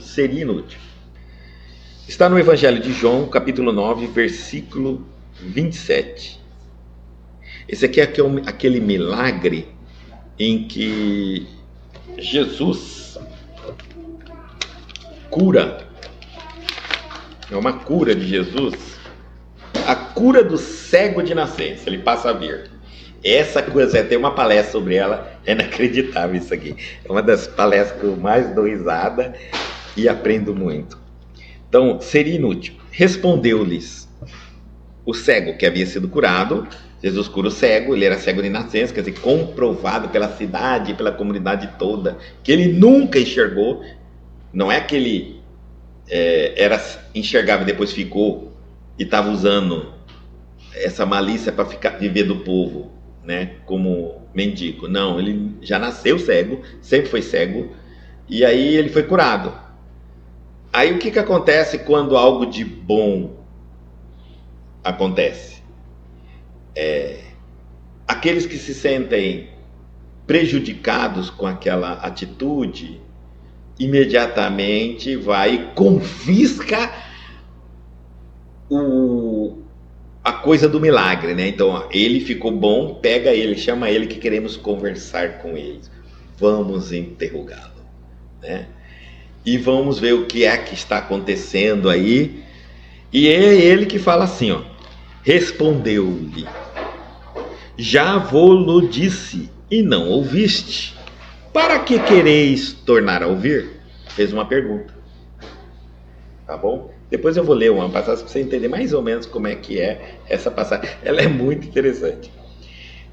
Seria inútil. Está no Evangelho de João, capítulo 9, versículo 27. Esse aqui é aquele milagre em que Jesus cura. É uma cura de Jesus. A cura do cego de nascença. Ele passa a ver. Essa coisa, tem uma palestra sobre ela, é inacreditável isso aqui. É uma das palestras que eu mais dou risada e aprendo muito. Então, seria inútil. Respondeu-lhes o cego que havia sido curado. Jesus cura o cego, ele era cego de nascença, quer dizer, comprovado pela cidade, pela comunidade toda, que ele nunca enxergou. Não é que ele enxergava e depois ficou e estava usando essa malícia para viver do povo, né, como mendigo. Não, ele já nasceu cego, sempre foi cego, e aí ele foi curado. Aí o que acontece quando algo de bom acontece? Aqueles que se sentem prejudicados com aquela atitude, imediatamente vai e confisca a coisa do milagre, né? Então, ele ficou bom, pega ele, chama ele que queremos conversar com ele. Vamos interrogá-lo, né? E vamos ver o que é que está acontecendo aí. E é ele que fala assim, ó. Respondeu-lhe: já vou-lo disse e não ouviste. Para que quereis tornar a ouvir? Fez uma pergunta. Tá bom? Depois eu vou ler uma passagem para você entender mais ou menos como é que é essa passagem. Ela é muito interessante.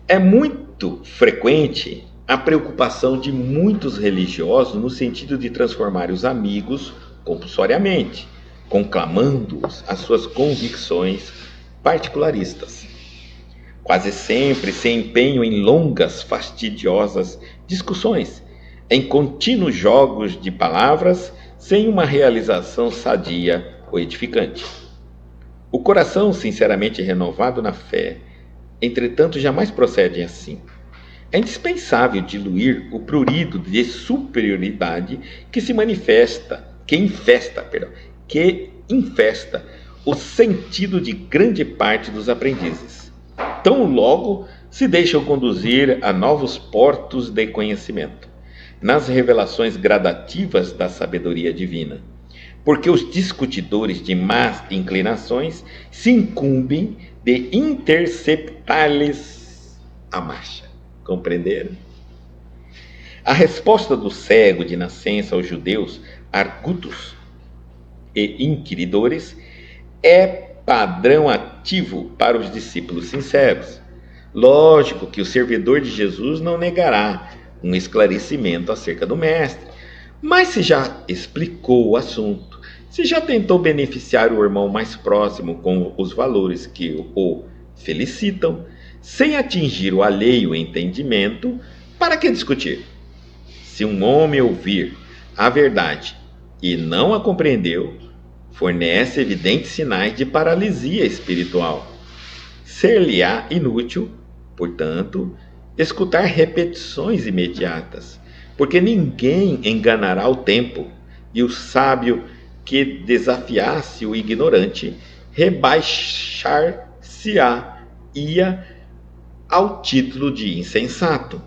É muito frequente a preocupação de muitos religiosos no sentido de transformar os amigos compulsoriamente, conclamando-os às suas convicções particularistas. Quase sempre se empenham em longas, fastidiosas discussões, em contínuos jogos de palavras, sem uma realização sadia ou edificante. O coração sinceramente renovado na fé, entretanto, jamais procede assim. É indispensável diluir o prurido de superioridade que infesta o sentido de grande parte dos aprendizes. Tão logo se deixam conduzir a novos portos de conhecimento, nas revelações gradativas da sabedoria divina, porque os discutidores de más inclinações se incumbem de interceptar-lhes a marcha. Compreenderam? A resposta do cego de nascença aos judeus, argutos e inquiridores, é padrão ativo para os discípulos sinceros. Lógico que o servidor de Jesus não negará um esclarecimento acerca do Mestre, mas se já explicou o assunto, se já tentou beneficiar o irmão mais próximo com os valores que o felicitam, sem atingir o alheio entendimento, para que discutir? Se um homem ouvir a verdade e não a compreendeu, fornece evidentes sinais de paralisia espiritual. Ser-lhe-á inútil, portanto, escutar repetições imediatas, porque ninguém enganará o tempo, e o sábio que desafiasse o ignorante rebaixar-se-á-ia ao título de insensato.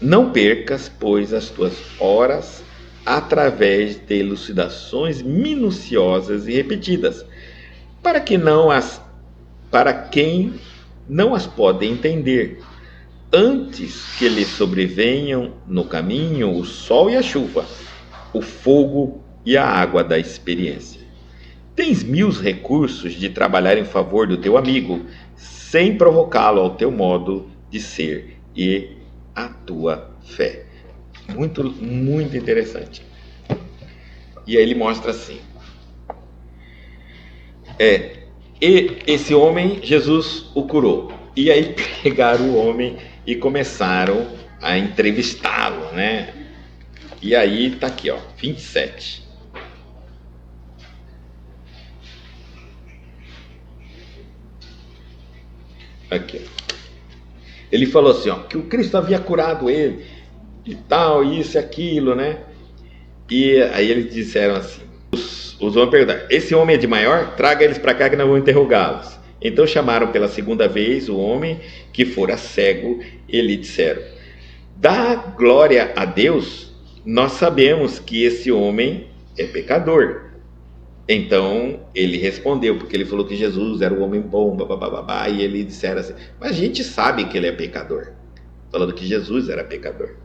Não percas, pois, as tuas horas através de elucidações minuciosas e repetidas, para quem não as pode entender, antes que lhe sobrevenham no caminho o sol e a chuva, o fogo e a água da experiência. Tens 1000 recursos de trabalhar em favor do teu amigo, sem provocá-lo ao teu modo de ser e à tua fé. Muito, muito interessante. E aí ele mostra assim. E esse homem, Jesus o curou. E aí pegaram o homem e começaram a entrevistá-lo, né? E aí tá aqui, ó, 27. Aqui. Ele falou assim, ó, que o Cristo havia curado ele e tal, isso e aquilo, né? E aí eles disseram assim, os homens perguntaram, esse homem é de maior? Traga eles para cá que nós vamos interrogá-los. Então chamaram pela segunda vez o homem que fora cego e lhe disseram, dá glória a Deus, nós sabemos que esse homem é pecador. Então ele respondeu, porque ele falou que Jesus era um homem bom, babá, e ele disseram assim, mas a gente sabe que ele é pecador, falando que Jesus era pecador.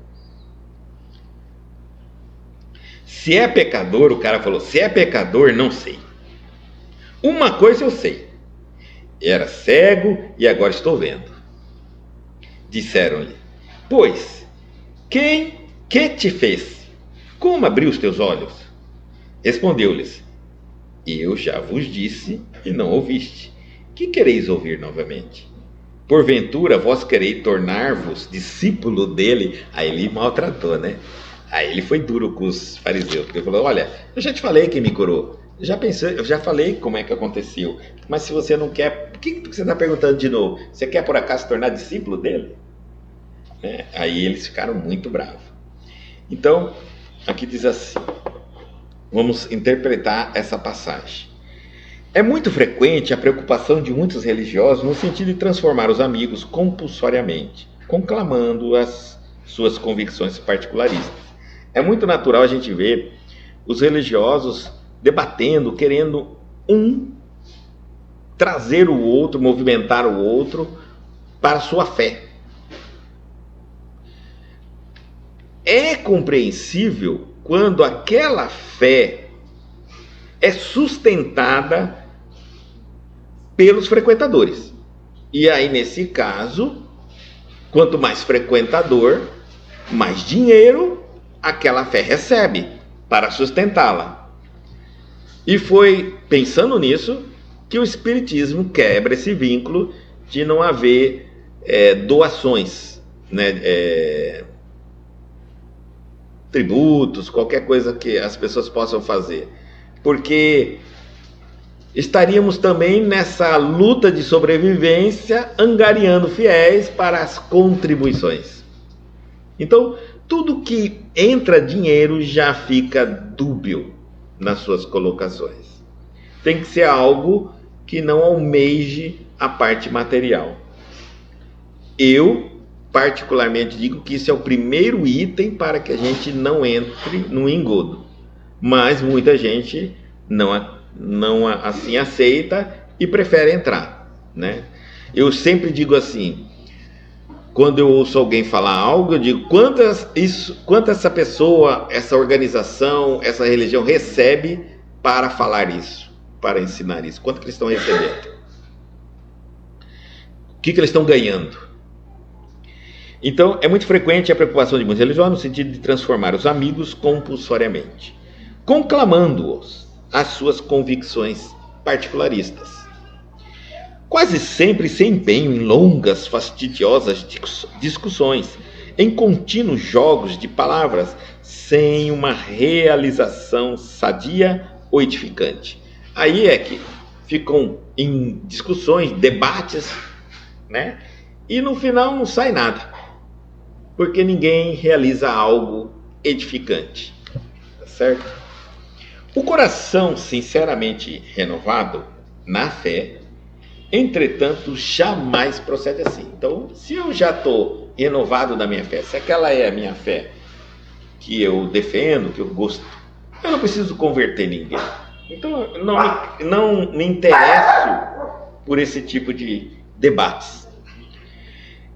Se é pecador, o cara falou, se é pecador, não sei. Uma coisa eu sei, era cego e agora estou vendo. Disseram-lhe, pois, que te fez? Como abriu os teus olhos? Respondeu-lhes, eu já vos disse e não ouviste. Que quereis ouvir novamente? Porventura vós quereis tornar-vos discípulo dele? Aí ele maltratou, né? Aí ele foi duro com os fariseus, porque ele falou, olha, eu já te falei quem me curou. Eu já falei como é que aconteceu. Mas se você não quer, por que você está perguntando de novo? Você quer por acaso se tornar discípulo dele? Né? Aí eles ficaram muito bravos. Então, aqui diz assim, vamos interpretar essa passagem. É muito frequente a preocupação de muitos religiosos no sentido de transformar os amigos compulsoriamente, conclamando as suas convicções particularistas. É muito natural a gente ver os religiosos debatendo, querendo trazer o outro, movimentar o outro para a sua fé. É compreensível quando aquela fé é sustentada pelos frequentadores. E aí, nesse caso, quanto mais frequentador, mais dinheiro aquela fé recebe para sustentá-la. E foi pensando nisso que o Espiritismo quebra esse vínculo de não haver doações, né, tributos, qualquer coisa que as pessoas possam fazer. Porque estaríamos também nessa luta de sobrevivência, angariando fiéis para as contribuições. Então, tudo que entra dinheiro já fica dúbio nas suas colocações. Tem que ser algo que não almeje a parte material. Eu, particularmente, digo que isso é o primeiro item para que a gente não entre no engodo. Mas muita gente não assim aceita e prefere entrar, né? Eu sempre digo assim, quando eu ouço alguém falar algo, eu digo, quanto essa pessoa, essa organização, essa religião recebe para falar isso, para ensinar isso? Quanto que eles estão recebendo? O que eles estão ganhando? Então, é muito frequente a preocupação de muitos religiosos no sentido de transformar os amigos compulsoriamente, conclamando-os às suas convicções particularistas. Quase sempre se empenham em longas, fastidiosas discussões, em contínuos jogos de palavras, sem uma realização sadia ou edificante. Aí é que ficam em discussões, debates, né? E no final não sai nada, porque ninguém realiza algo edificante, tá certo? O coração sinceramente renovado na fé, entretanto, jamais procede assim. Então, se eu já estou renovado da minha fé, se aquela é a minha fé que eu defendo, que eu gosto, eu não preciso converter ninguém. Então, eu não me interesso por esse tipo de debates.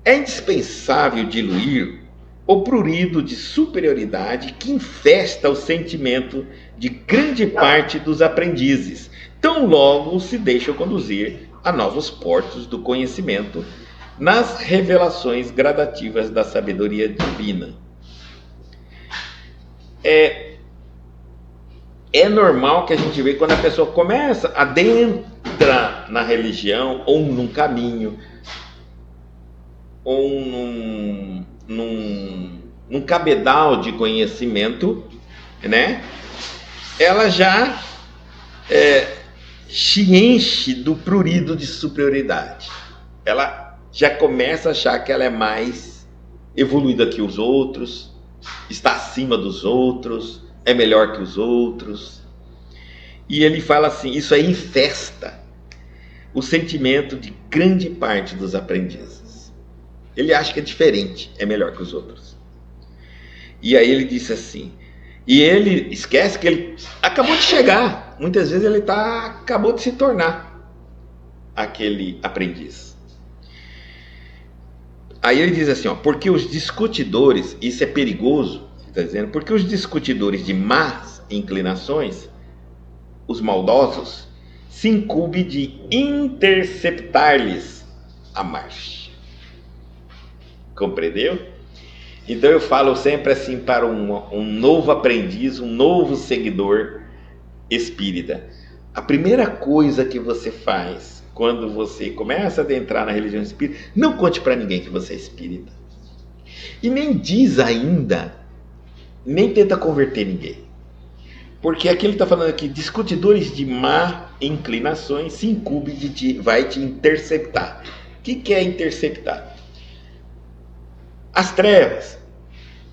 É indispensável diluir o prurido de superioridade que infesta o sentimento de grande parte dos aprendizes, tão logo se deixam conduzir a novos portos do conhecimento nas revelações gradativas da sabedoria divina. É normal que a gente vê quando a pessoa começa, adentra na religião, ou num caminho, ou num cabedal de conhecimento, né? Ela já se enche do prurido de superioridade. Ela já começa a achar que ela é mais evoluída que os outros, está acima dos outros, é melhor que os outros. E ele fala assim, isso aí infesta o sentimento de grande parte dos aprendizes. Ele acha que é diferente, é melhor que os outros. E aí ele disse assim, e ele esquece que ele acabou de chegar. Muitas vezes ele acabou de se tornar aquele aprendiz. Aí ele diz assim, ó, porque os discutidores, isso é perigoso, está dizendo, porque os discutidores de más inclinações, os maldosos, se incumbe de interceptar-lhes a marcha. Compreendeu? Então eu falo sempre assim para um novo aprendiz, um novo seguidor espírita. A primeira coisa que você faz quando você começa a adentrar na religião espírita, não conte para ninguém que você é espírita. E nem diz ainda, nem tenta converter ninguém. Porque aqui ele está falando aqui, discutidores de má inclinações se incumbe de ti, vai te interceptar. O que é interceptar? As trevas,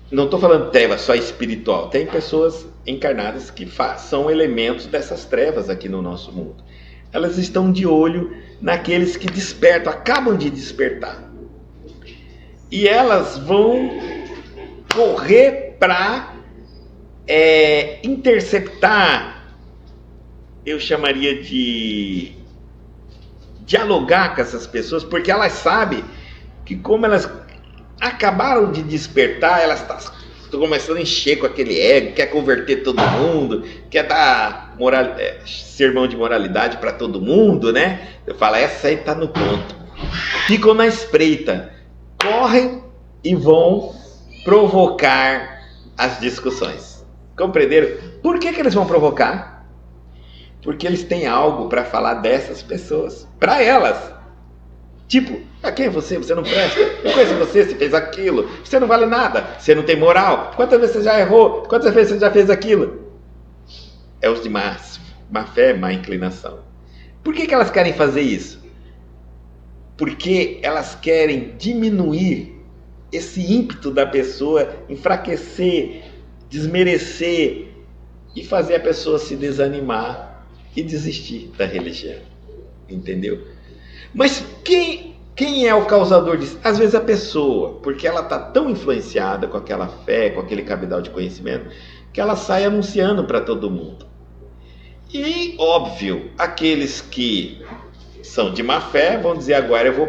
não estou falando trevas só espiritual, tem pessoas encarnadas que são elementos dessas trevas aqui no nosso mundo. Elas estão de olho naqueles que despertam, acabam de despertar. E elas vão correr para interceptar, eu chamaria de dialogar com essas pessoas, porque elas sabem que como elas acabaram de despertar, elas estão começando a encher com aquele ego, quer converter todo mundo, quer dar sermão de moralidade para todo mundo, né? Eu falo, essa aí tá no ponto. Ficam na espreita, correm e vão provocar as discussões. Compreenderam? Por que eles vão provocar? Porque eles têm algo para falar dessas pessoas, para elas. Tipo, quem é você? Você não presta. Eu conheço você fez aquilo. Você não vale nada. Você não tem moral. Quantas vezes você já errou? Quantas vezes você já fez aquilo? É os de má fé, má inclinação. Por que elas querem fazer isso? Porque elas querem diminuir esse ímpeto da pessoa, enfraquecer, desmerecer e fazer a pessoa se desanimar e desistir da religião. Entendeu? Mas quem é o causador disso? Às vezes a pessoa, porque ela está tão influenciada com aquela fé, com aquele cabedal de conhecimento, que ela sai anunciando para todo mundo. E, óbvio, aqueles que são de má fé vão dizer, agora eu vou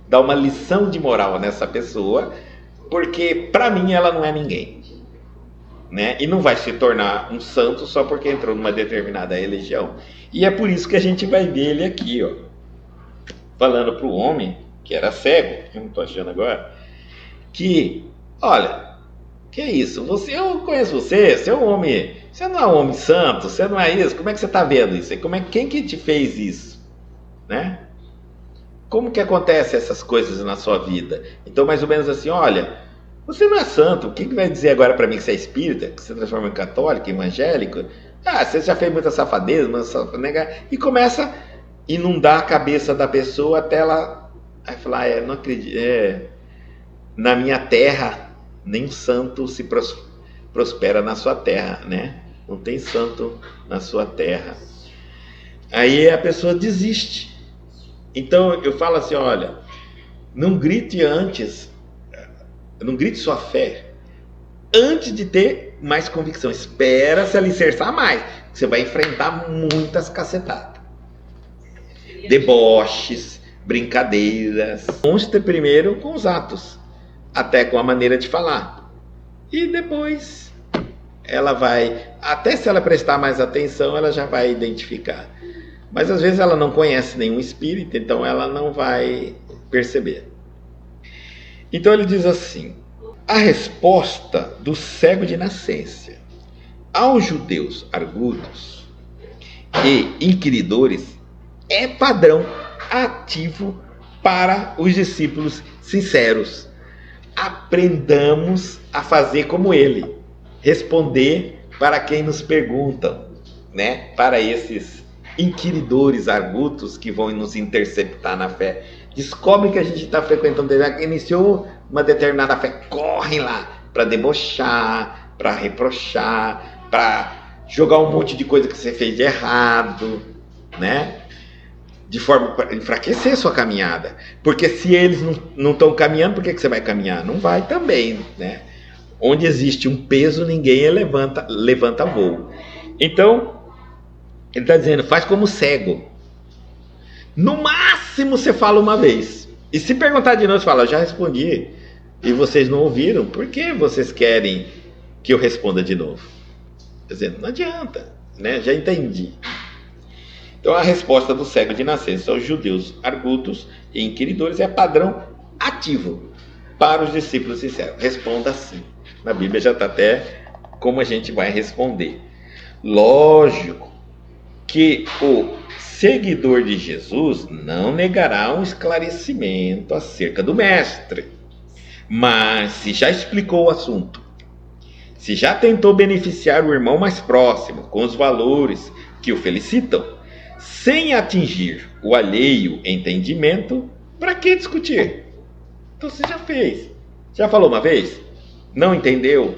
dar uma lição de moral nessa pessoa, porque para mim ela não é ninguém. Né? E não vai se tornar um santo só porque entrou numa determinada religião. E é por isso que a gente vai ver ele aqui, ó, falando para o homem que era cego, eu não estou achando agora, que, olha, que é isso? Eu conheço você é um homem, você não é um homem santo, você não é isso, como é que você está vendo isso? Quem que te fez isso? Né? Como que acontece essas coisas na sua vida? Então, mais ou menos assim, olha, você não é santo, o que vai dizer agora para mim que você é espírita, que você transforma em católico, evangélico? Você já fez muita safadeza, e começa a inundar a cabeça da pessoa até ela aí falar, não acredito, na minha terra, nem santo se prospera na sua terra, né? Não tem santo na sua terra. Aí a pessoa desiste. Então eu falo assim, olha, não grite sua fé antes de ter mais convicção. Espera se alicerçar mais. Você vai enfrentar muitas cacetadas. Deboches, brincadeiras. Constra primeiro com os atos, até com a maneira de falar. E depois ela vai, até se ela prestar mais atenção, ela já vai identificar. Mas às vezes ela não conhece nenhum espírito, então ela não vai perceber. Então ele diz assim, a resposta do cego de nascença aos judeus argutos e inquiridores é padrão ativo para os discípulos sinceros. Aprendamos a fazer como ele, responder para quem nos perguntam, né? Para esses inquiridores argutos que vão nos interceptar na fé. Descobre que a gente está frequentando, iniciou uma determinada fé, correm lá para debochar, para reprochar, para jogar um monte de coisa que você fez de errado, né? De forma para enfraquecer a sua caminhada. Porque se eles não estão caminhando, por que você vai caminhar? Não vai também, né? Onde existe um peso, ninguém levanta voo. Então, ele está dizendo, faz como cego. No máximo você fala uma vez. E se perguntar de novo, você fala, eu já respondi. E vocês não ouviram, por que vocês querem que eu responda de novo? Quer dizer, não adianta, né? Já entendi. Então a resposta do cego de nascença aos judeus argutos e inquiridores é padrão ativo para os discípulos sinceros. Responda assim. Na Bíblia já está até como a gente vai responder. Lógico que o seguidor de Jesus não negará um esclarecimento acerca do mestre. Mas se já explicou o assunto, se já tentou beneficiar o irmão mais próximo com os valores que o felicitam, sem atingir o alheio entendimento, para que discutir? Então você já fez. Já falou uma vez? Não entendeu?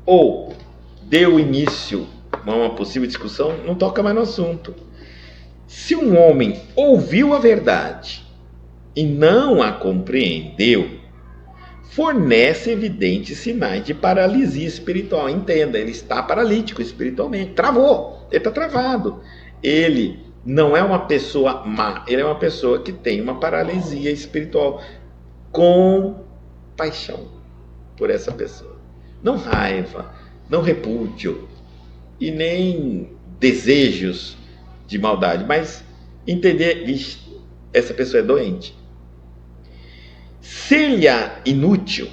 Ou deu início a uma possível discussão? Não toca mais no assunto. Se um homem ouviu a verdade e não a compreendeu, fornece evidentes sinais de paralisia espiritual. Entenda, ele está paralítico espiritualmente. Travou. Ele está travado. Ele não é uma pessoa má. Ele é uma pessoa que tem uma paralisia espiritual. Com paixão por essa pessoa. Não raiva, não repúdio e nem desejos de maldade, mas entender, vixe, essa pessoa é doente. Ser-lhe-á inútil,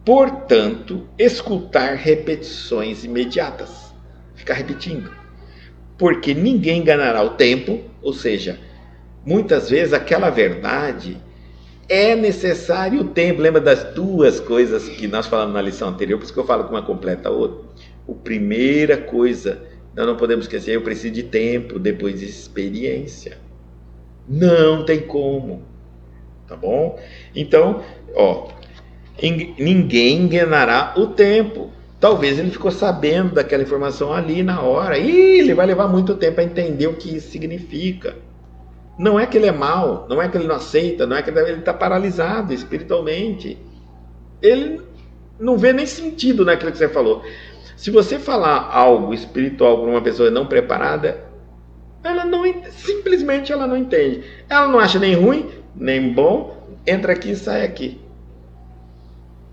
portanto, escutar repetições imediatas. Ficar repetindo. Porque ninguém ganhará o tempo, ou seja, muitas vezes aquela verdade é necessário o tempo. Lembra das duas coisas que nós falamos na lição anterior, por isso que eu falo que uma completa a outra. A primeira coisa, nós não podemos esquecer, eu preciso de tempo, depois de experiência. Não tem como. Tá bom? Então, ninguém enganará o tempo. Talvez ele ficou sabendo daquela informação ali na hora. E ele vai levar muito tempo a entender o que isso significa. Não é que ele é mau, não é que ele não aceita, não é que ele está paralisado espiritualmente. Ele não vê nem sentido naquilo que você falou. Se você falar algo espiritual para uma pessoa não preparada, simplesmente ela não entende. Ela não acha nem ruim, nem bom, entra aqui e sai aqui.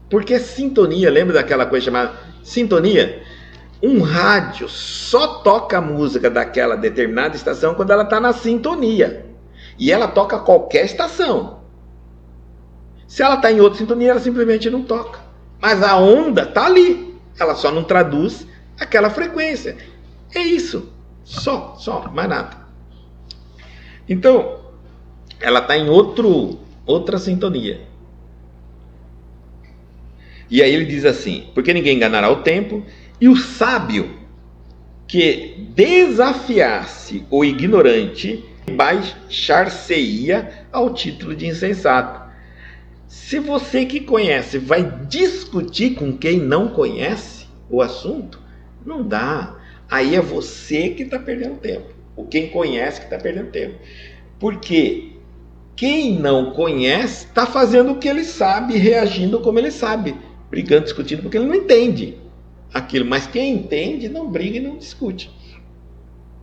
Porque sintonia, lembra daquela coisa chamada sintonia? Um rádio só toca a música daquela determinada estação quando ela está na sintonia. E ela toca qualquer estação. Se ela está em outra sintonia, ela simplesmente não toca. Mas a onda está ali. Ela só não traduz aquela frequência. É isso. Só, mais nada. Então, ela está em outra sintonia. E aí ele diz assim, porque ninguém enganará o tempo, e o sábio que desafiasse o ignorante baixar-se-ia ao título de insensato. Se você que conhece vai discutir com quem não conhece o assunto, não dá. Aí é você que está perdendo tempo. O quem conhece que está perdendo tempo. Porque quem não conhece está fazendo o que ele sabe, reagindo como ele sabe, brigando, discutindo, porque ele não entende aquilo. Mas quem entende não briga e não discute.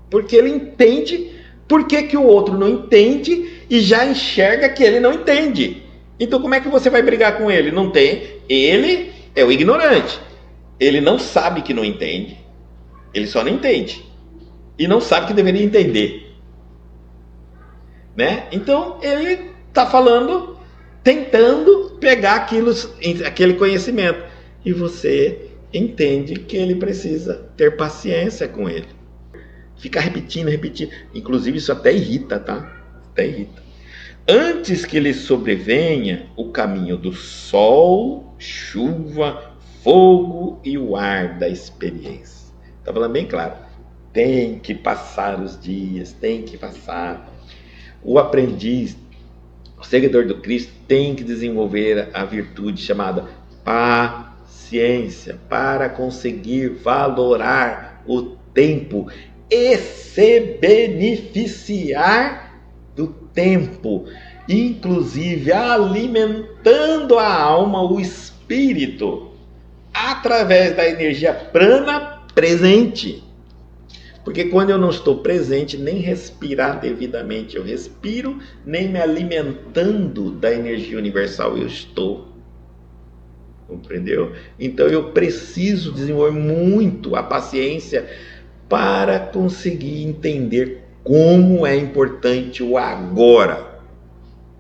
Porque ele entende por que o outro não entende e já enxerga que ele não entende. Então como é que você vai brigar com ele? Não tem. Ele é o ignorante. Ele não sabe que não entende. Ele só não entende. E não sabe que deveria entender. Né? Então ele está falando, tentando pegar aquele conhecimento. E você entende que ele precisa ter paciência com ele. Ficar repetindo. Inclusive isso até irrita, tá? Até irrita. Antes que lhe sobrevenha o caminho do sol, chuva, fogo e o ar da experiência. Está falando bem claro. Tem que passar os dias, tem que passar. O aprendiz, o seguidor do Cristo, tem que desenvolver a virtude chamada paciência. ciência para conseguir valorar o tempo e se beneficiar do tempo, inclusive alimentando a alma, o espírito, através da energia prana presente. Porque quando eu não estou presente, nem respirar devidamente eu respiro, nem me alimentando da energia universal eu estou. Compreendeu? Então eu preciso desenvolver muito a paciência para conseguir entender como é importante o agora.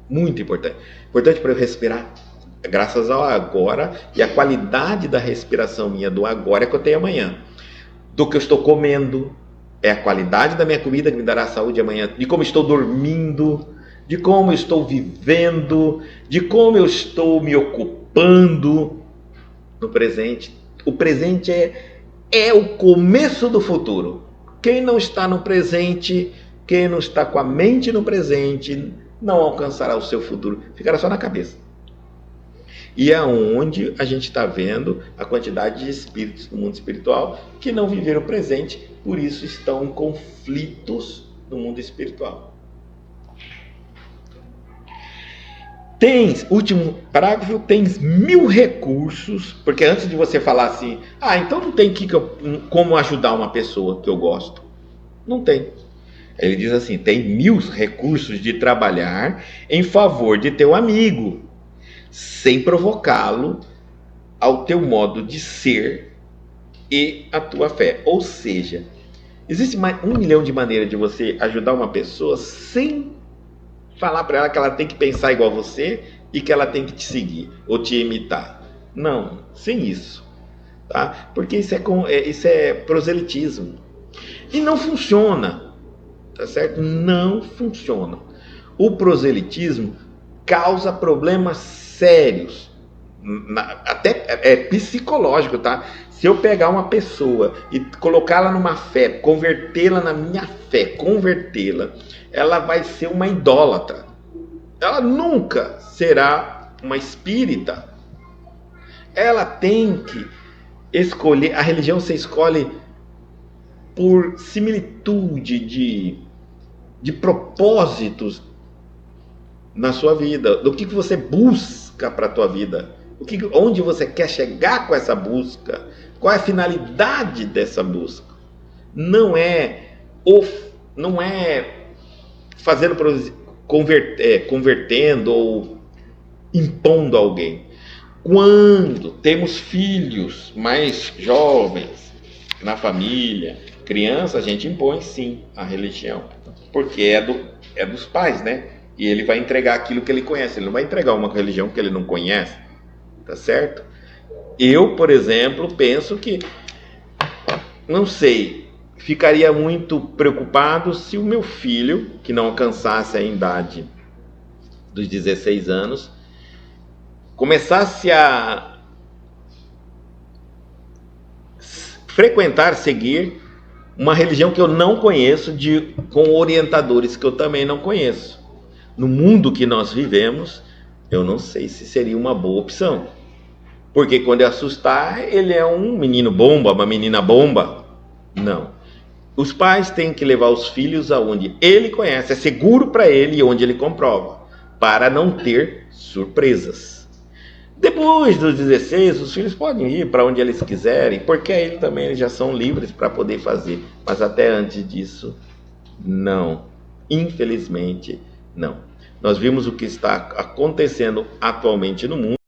Muito importante. Importante para eu respirar. Graças ao agora e a qualidade da respiração minha do agora é que eu tenho amanhã. Do que eu estou comendo, é a qualidade da minha comida que me dará saúde amanhã. De como estou dormindo, de como eu estou vivendo, de como eu estou me ocupando no presente. O presente é o começo do futuro. Quem não está no presente, quem não está com a mente no presente, não alcançará o seu futuro. Ficará só na cabeça. E é onde a gente está vendo a quantidade de espíritos no mundo espiritual que não viveram o presente, por isso estão em conflitos no mundo espiritual. Último parágrafo, tens 1000 recursos, porque antes de você falar assim, então não tem como ajudar uma pessoa que eu gosto. Não tem. Ele diz assim, tem 1000 recursos de trabalhar em favor de teu amigo, sem provocá-lo ao teu modo de ser e a tua fé. Ou seja, existe 1 milhão de maneiras de você ajudar uma pessoa sem falar para ela que ela tem que pensar igual a você e que ela tem que te seguir ou te imitar. Não, sem isso. Tá? Porque isso é proselitismo. E não funciona. Tá certo? Não funciona. O proselitismo causa problemas sérios, até psicológico, tá? Se eu pegar uma pessoa e colocá-la numa fé, convertê-la na minha fé, ela vai ser uma idólatra. Ela nunca será uma espírita. Ela tem que escolher, a religião você escolhe por similitude de propósitos na sua vida, do que você busca para a tua vida, onde você quer chegar com essa busca, qual é a finalidade dessa busca. Não é fazendo convertendo ou impondo alguém. Quando temos filhos mais jovens na família, criança, a gente impõe sim a religião, porque é dos pais, né? E ele vai entregar aquilo que ele conhece. Ele não vai entregar uma religião que ele não conhece. Tá certo? Eu, por exemplo, penso que, não sei, ficaria muito preocupado se o meu filho, que não alcançasse a idade dos 16 anos, começasse a seguir uma religião que eu não conheço, com orientadores que eu também não conheço. No mundo que nós vivemos, eu não sei se seria uma boa opção. Porque quando eu assustar, ele é um menino bomba, uma menina bomba. Não. Os pais têm que levar os filhos aonde ele conhece, é seguro para ele e onde ele comprova, para não ter surpresas. Depois dos 16, os filhos podem ir para onde eles quiserem, porque aí eles já são livres para poder fazer. Mas até antes disso, não. Infelizmente, não. Nós vimos o que está acontecendo atualmente no mundo.